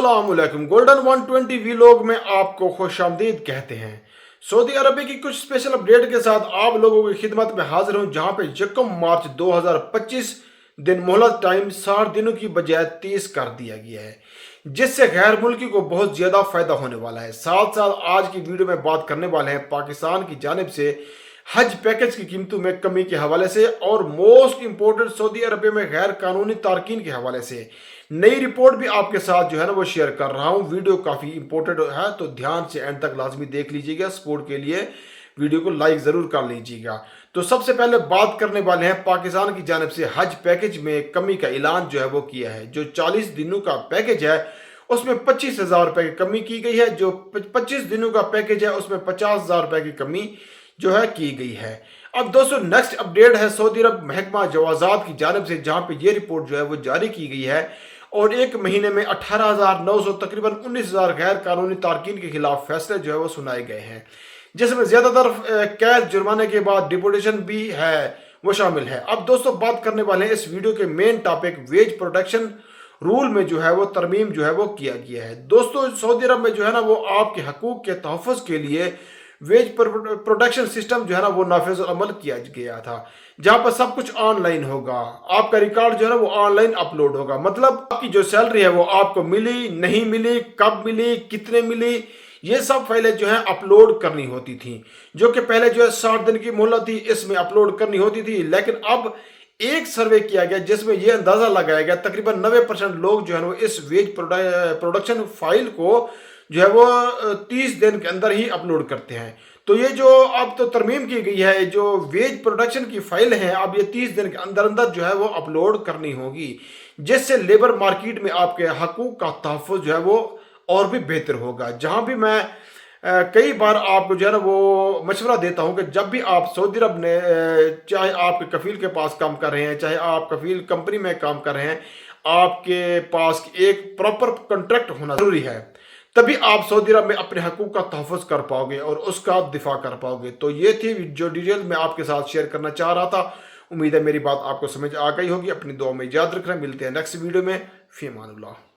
अस्सलामुअलैकुम। Golden 120 vlog में आपको खुशामदीद कहते हैं। सऊदी अरब की कुछ स्पेशल अपडेट के साथ आप लोगों की खिदमत में हाजिर हूं, जहां पे 1 मार्च 2025 दिन मोहलत टाइम 60 दिनों की बजाय 30 कर दिया गया है, जिससे गैर मुल्की को बहुत ज़्यादा फायदा होने वाला है। साथ साथ आज की वीडियो में बात करने वाले हैं पाकिस्तान की जानिब से हज पैकेज की कीमतों में कमी के हवाले से, और मोस्ट इंपोर्टेंट सऊदी अरब में गैर कानूनी तारकीन के हवाले से नई रिपोर्ट भी आपके साथ जो है ना वो शेयर कर रहा हूं। वीडियो काफ़ी इंपॉर्टेंट है, तो ध्यान से एंड तक लाजमी देख लीजिएगा। सपोर्ट के लिए वीडियो को लाइक ज़रूर कर लीजिएगा। तो सबसे पहले बात करने वाले हैं पाकिस्तान की जानिब से हज पैकेज में कमी का ऐलान जो है वो किया है। जो 40 दिनों का पैकेज है उसमें 25,000 रुपये की कमी की गई है। जो 25 दिनों का पैकेज है उसमें 50,000 रुपये की कमी जो है की गई है। अब दोस्तों नेक्स्ट अपडेट है सऊदी अरब महकमा जवाजात की जानिब से, जहां पे ये रिपोर्ट जो है वो जारी की गई है, और एक महीने में 18,900 तकरीबन 19,000 गैर कानूनी तारकीन के खिलाफ फैसले जो है वो सुनाए गए हैं, जिसमें ज़्यादातर कैद, जुर्माने के बाद डिपोटेशन भी है वो शामिल है। अब दोस्तों बात करने वाले हैं इस वीडियो के main topic wage protection rule में जो है वो तरमीम जो है वो किया गया है। दोस्तों सऊदी अरब में जो है ना वो आपके हकूक़ के तहफ़्फ़ुज़ के लिए वेज प्रोटेक्शन सिस्टम जो है ना वो नाफिज अमल किया गया था, जहां पर सब कुछ ऑनलाइन होगा। आपका रिकॉर्ड जो है ना वो ऑनलाइन अपलोड होगा। मतलब आपकी जो सैलरी है वो आपको मिली, नहीं मिली, कब मिली, कितने मिली, ये सब फाइलें जो है अपलोड करनी होती थी। जो कि पहले जो है 60 दिन की मोहलत थी, इसमें अपलोड करनी होती थी। लेकिन अब एक सर्वे किया गया जिसमें यह अंदाजा लगाया गया तकरीबन 90% लोग जो है वो इस वेज प्रोडक्शन फाइल को जो है वो 30 दिन के अंदर ही अपलोड करते हैं। तो ये जो अब तो तरमीम की गई है, जो वेज प्रोडक्शन की फाइल है अब ये 30 दिन के अंदर अंदर जो है वो अपलोड करनी होगी, जिससे लेबर मार्केट में आपके हकूक़ का तहफ़्फ़ुज़ जो है वो और भी बेहतर होगा। जहां भी मैं कई बार आपको जो है ना वो मशवरा देता हूं कि जब भी आप सऊदी अरब ने चाहे आपके कफील के पास काम कर रहे हैं, चाहे आप कफील कंपनी में काम कर रहे हैं, आपके पास एक प्रॉपर कॉन्ट्रैक्ट होना ज़रूरी है। तभी आप सऊदी अरब में अपने हकूक़ का तहफ़्फ़ुज़ कर पाओगे और उसका दिफा कर पाओगे। तो ये थी जो डिटेल मैं आपके साथ शेयर करना चाह रहा था। उम्मीद है मेरी बात आपको समझ आ गई होगी। अपनी दुआ में याद रखना। मिलते हैं नेक्स्ट वीडियो में। फ़ी अमानिल्लाह।